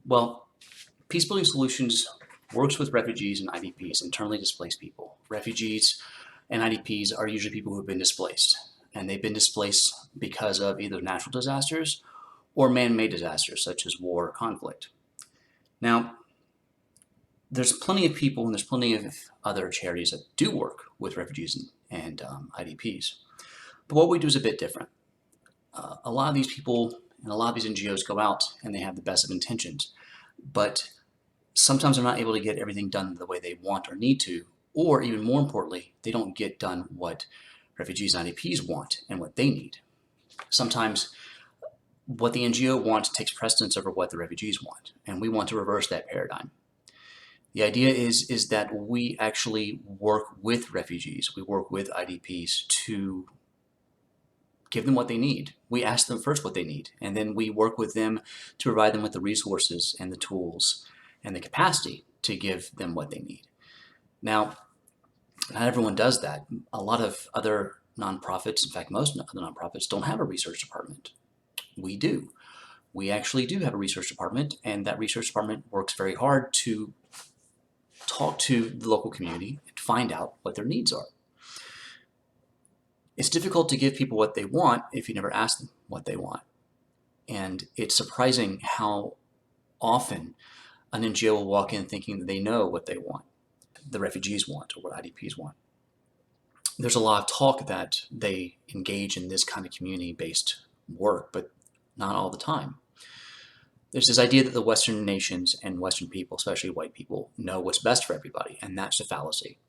Well, Peacebuilding Solutions works with refugees and IDPs, internally displaced people. Refugees and IDPs are usually people who have been displaced, and they've been displaced because of either natural disasters or man-made disasters such as war or conflict. Now, there's plenty of people and there's plenty of other charities that do work with refugees and IDPs. But what we do is a bit different. A lot of these people and a lot of these NGOs go out and they have the best of intentions, but sometimes they're not able to get everything done the way they want or need to, or even more importantly, they don't get done what refugees and IDPs want and what they need. Sometimes what the NGO wants takes precedence over what the refugees want, and we want to reverse that paradigm. The idea is that we actually work with refugees, we work with IDPs to give them what they need. We ask them first what they need, and then we work with them to provide them with the resources and the tools and the capacity to give them what they need. Now, not everyone does that. A lot of other nonprofits, in fact, most other nonprofits don't have a research department. We do. We actually do have a research department, and that research department works very hard to talk to the local community and find out what their needs are. It's difficult to give people what they want if you never ask them what they want. And it's surprising how often an NGO will walk in thinking that they know what they want, the refugees want, or what IDPs want. There's a lot of talk that they engage in this kind of community-based work, but not all the time. There's this idea that the Western nations and Western people, especially white people, know what's best for everybody, and that's a fallacy.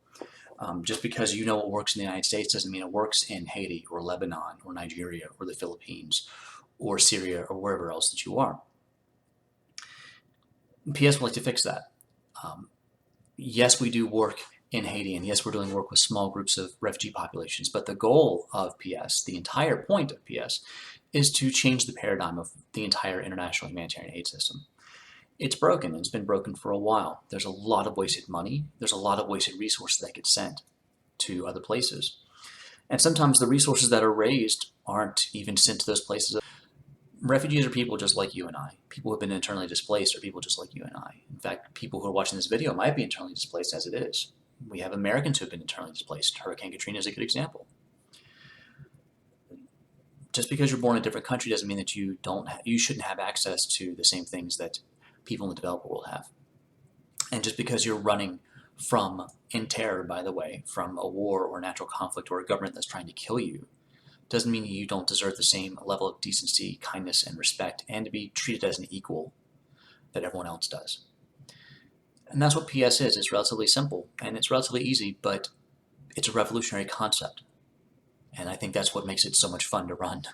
Just because you know what works in the United States doesn't mean it works in Haiti or Lebanon or Nigeria or the Philippines or Syria or wherever else that you are. PS would like to fix that. Yes, we do work in Haiti, and yes, we're doing work with small groups of refugee populations, but the goal of PS, the entire point of PS, is to change the paradigm of the entire international humanitarian aid system. It's broken, and it's been broken for a while. There's a lot of wasted money. There's a lot of wasted resources that get sent to other places. And sometimes the resources that are raised aren't even sent to those places. Refugees are people just like you and I. People who have been internally displaced are people just like you and I. In fact, people who are watching this video might be internally displaced as it is. We have Americans who have been internally displaced. Hurricane Katrina is a good example. Just because you're born in a different country doesn't mean that you shouldn't have access to the same things that people in the developed world have. And just because you're running from, in terror, by the way, from a war or natural conflict or a government that's trying to kill you, doesn't mean you don't deserve the same level of decency, kindness, and respect, and to be treated as an equal that everyone else does. And that's what PS is. It's relatively simple, and it's relatively easy, but it's a revolutionary concept. And I think that's what makes it so much fun to run.